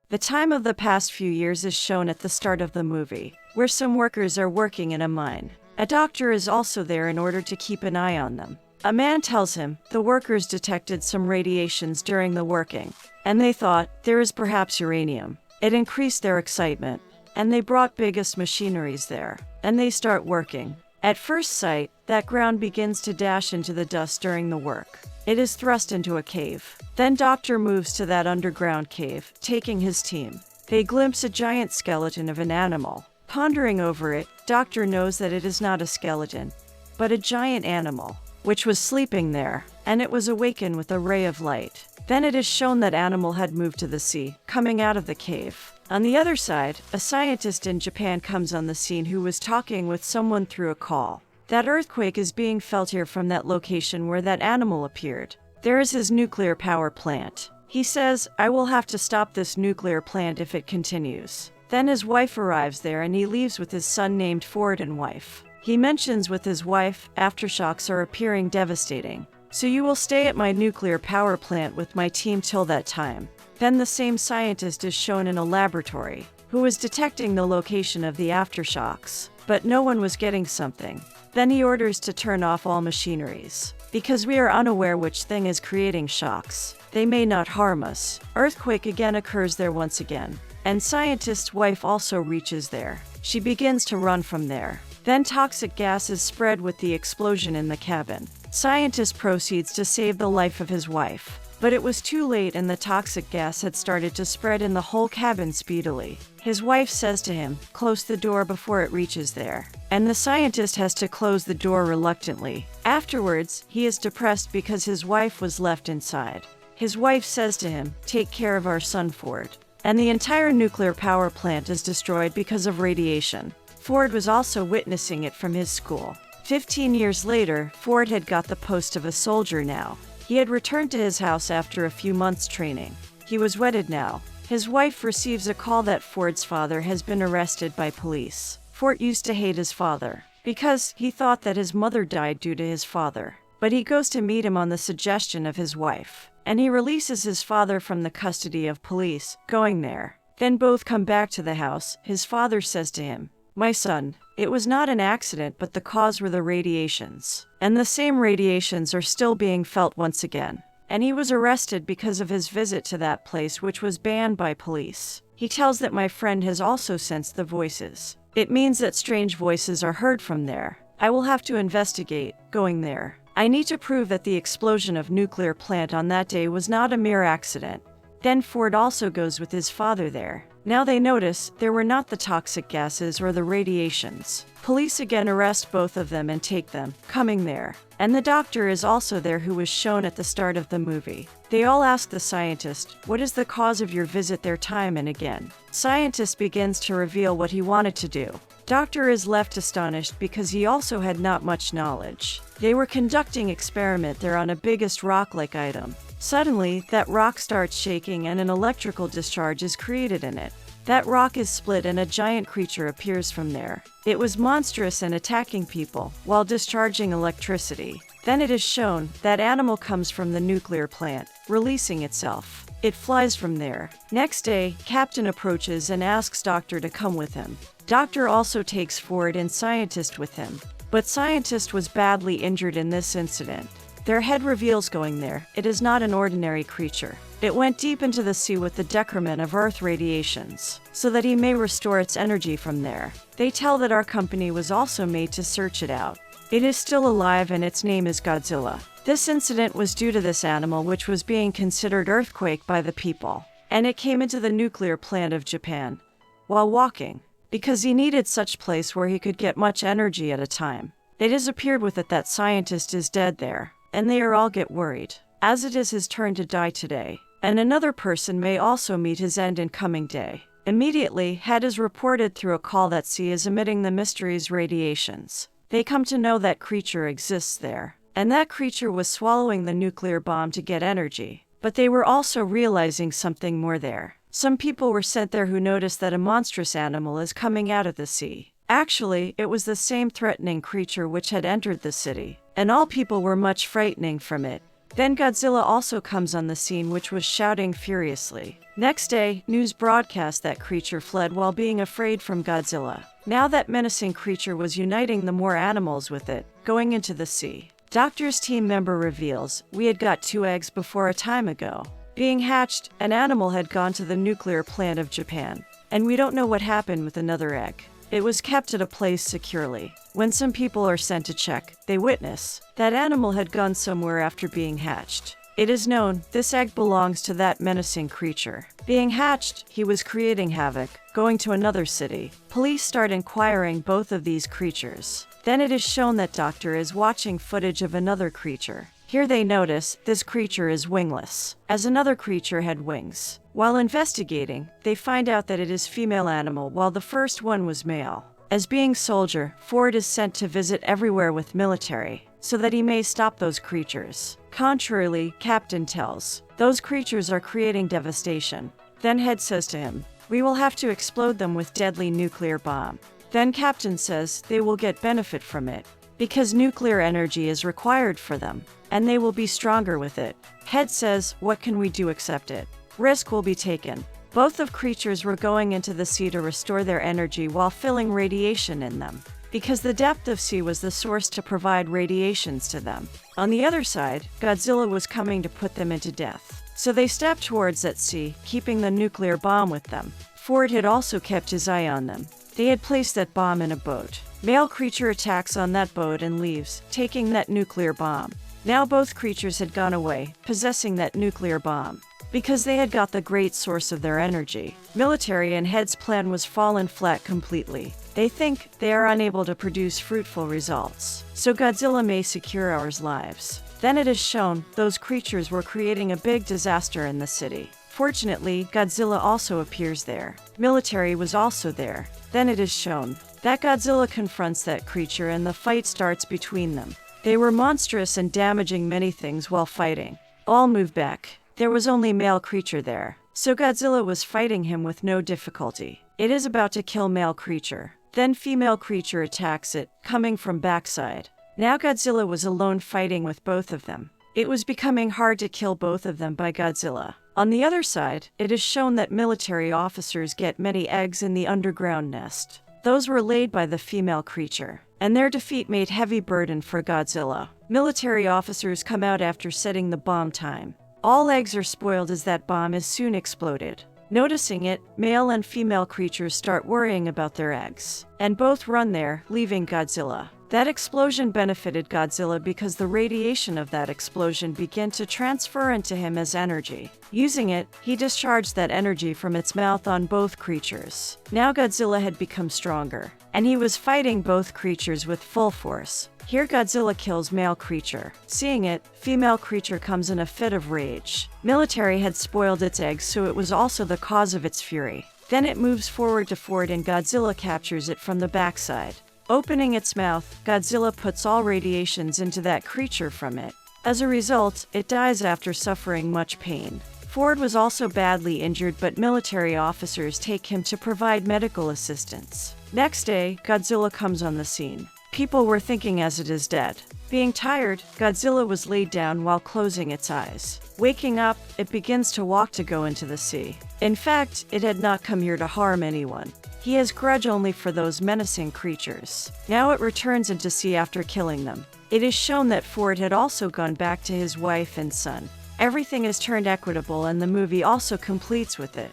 The time of the past few years is shown at the start of the movie, where some workers are working in a mine. A doctor is also there in order to keep an eye on them. A man tells him the workers detected some radiations during the working, and they thought there is perhaps uranium. It increased their excitement, and they brought biggest machineries there, and they start working. At first sight, that ground begins to dash into the dust during the work. It is thrust into a cave. Then Doctor moves to that underground cave, taking his team. They glimpse a giant skeleton of an animal. Pondering over it, Doctor knows that it is not a skeleton, but a giant animal, which was sleeping there, and it was awakened with a ray of light. Then it is shown that animal had moved to the sea, coming out of the cave. On the other side, a scientist in Japan comes on the scene who was talking with someone through a call. That earthquake is being felt here from that location where that animal appeared. There is his nuclear power plant. He says, "I will have to stop this nuclear plant if it continues." Then his wife arrives there and he leaves with his son named Ford and wife. He mentions with his wife, aftershocks are appearing devastating. So you will stay at my nuclear power plant with my team till that time. Then the same scientist is shown in a laboratory, who is detecting the location of the aftershocks, but no one was getting something. Then he orders to turn off all machineries. Because we are unaware which thing is creating shocks, they may not harm us. Earthquake again occurs there once again, and scientist's wife also reaches there. She begins to run from there. Then toxic gas is spread with the explosion in the cabin. Scientist proceeds to save the life of his wife. But it was too late and the toxic gas had started to spread in the whole cabin speedily. His wife says to him, "Close the door before it reaches there." And the scientist has to close the door reluctantly. Afterwards, he is depressed because his wife was left inside. His wife says to him, "Take care of our son, Ford." And the entire nuclear power plant is destroyed because of radiation. Ford was also witnessing it from his school. 15 years later, Ford had got the post of a soldier now. He had returned to his house after a few months' training. He was wedded now. His wife receives a call that Ford's father has been arrested by police. Ford used to hate his father because he thought that his mother died due to his father. But he goes to meet him on the suggestion of his wife, and he releases his father from the custody of police, going there. Then both come back to the house. His father says to him, "My son, it was not an accident, but the cause were the radiations. And the same radiations are still being felt once again." And he was arrested because of his visit to that place, which was banned by police. He tells that my friend has also sensed the voices. It means that strange voices are heard from there. I will have to investigate, going there. I need to prove that the explosion of nuclear plant on that day was not a mere accident. Then Ford also goes with his father there. Now they notice there were not the toxic gases or the radiations. Police again arrest both of them and take them, coming there. And the doctor is also there who was shown at the start of the movie. They all ask the scientist, "What is the cause of your visit there time and again?" Scientist begins to reveal what he wanted to do. Doctor is left astonished because he also had not much knowledge. They were conducting experiment there on a biggest rock-like item. Suddenly, that rock starts shaking and an electrical discharge is created in it. That rock is split and a giant creature appears from there. It was monstrous and attacking people while discharging electricity. Then it is shown that animal comes from the nuclear plant, releasing itself. It flies from there. Next day, Captain approaches and asks Doctor to come with him. Doctor also takes Ford and Scientist with him. But Scientist was badly injured in this incident. Their head reveals going there. It is not an ordinary creature. It went deep into the sea with the decrement of Earth radiations, so that he may restore its energy from there. They tell that our company was also made to search it out. It is still alive and its name is Godzilla. This incident was due to this animal which was being considered earthquake by the people. And it came into the nuclear plant of Japan while walking, because he needed such place where he could get much energy at a time. It has appeared with it that Scientist is dead there. And they all get worried, as it is his turn to die today, and another person may also meet his end in coming day. Immediately, head is reported through a call that sea is emitting the mysteries radiations. They come to know that creature exists there, and that creature was swallowing the nuclear bomb to get energy. But they were also realizing something more there. Some people were sent there who noticed that a monstrous animal is coming out of the sea. Actually, it was the same threatening creature which had entered the city, and all people were much frightening from it. Then Godzilla also comes on the scene, which was shouting furiously. Next day, news broadcast that creature fled while being afraid from Godzilla. Now that menacing creature was uniting the more animals with it, going into the sea. Doctor's team member reveals, "We had got 2 eggs before a time ago. Being hatched, an animal had gone to the nuclear plant of Japan. And we don't know what happened with another egg. It was kept at a place securely. When some people are sent to check, they witness that animal had gone somewhere after being hatched. It is known this egg belongs to that menacing creature. Being hatched, he was creating havoc, going to another city. Police start inquiring both of these creatures. Then it is shown that Doctor is watching footage of another creature. Here they notice this creature is wingless, as another creature had wings. While investigating, they find out that it is female animal while the first one was male. As being soldier, Ford is sent to visit everywhere with military, so that he may stop those creatures. Contrarily, Captain tells, those creatures are creating devastation. Then Head says to him, "We will have to explode them with deadly nuclear bomb." Then Captain says they will get benefit from it, because nuclear energy is required for them, and they will be stronger with it. Head says, "What can we do except it? Risk will be taken." Both of creatures were going into the sea to restore their energy while filling radiation in them, because the depth of sea was the source to provide radiations to them. On the other side, Godzilla was coming to put them into death. So they stepped towards that sea, keeping the nuclear bomb with them. Ford had also kept his eye on them. They had placed that bomb in a boat. Male creature attacks on that boat and leaves, taking that nuclear bomb. Now both creatures had gone away, possessing that nuclear bomb, because they had got the great source of their energy. Military and Head's plan was fallen flat completely. They think they are unable to produce fruitful results, so Godzilla may secure our lives. Then it is shown those creatures were creating a big disaster in the city. Fortunately, Godzilla also appears there. Military was also there. Then it is shown that Godzilla confronts that creature and the fight starts between them. They were monstrous and damaging many things while fighting. All move back. There was only male creature there, so Godzilla was fighting him with no difficulty. It is about to kill male creature. Then female creature attacks it, coming from backside. Now Godzilla was alone fighting with both of them. It was becoming hard to kill both of them by Godzilla. On the other side, it is shown that military officers get many eggs in the underground nest. Those were laid by the female creature, and their defeat made heavy burden for Godzilla. Military officers come out after setting the bomb time. All eggs are spoiled as that bomb is soon exploded. Noticing it, male and female creatures start worrying about their eggs, and both run there, leaving Godzilla. That explosion benefited Godzilla because the radiation of that explosion began to transfer into him as energy. Using it, he discharged that energy from its mouth on both creatures. Now Godzilla had become stronger, and he was fighting both creatures with full force. Here Godzilla kills male creature. Seeing it, female creature comes in a fit of rage. Military had spoiled its eggs, so it was also the cause of its fury. Then it moves forward to Ford and Godzilla captures it from the backside. Opening its mouth, Godzilla puts all radiations into that creature from it. As a result, it dies after suffering much pain. Ford was also badly injured, but military officers take him to provide medical assistance. Next day, Godzilla comes on the scene. People were thinking as it is dead. Being tired, Godzilla was laid down while closing its eyes. Waking up, it begins to walk to go into the sea. In fact, it had not come here to harm anyone. He has grudge only for those menacing creatures. Now it returns into sea after killing them. It is shown that Ford had also gone back to his wife and son. Everything is turned equitable and the movie also completes with it.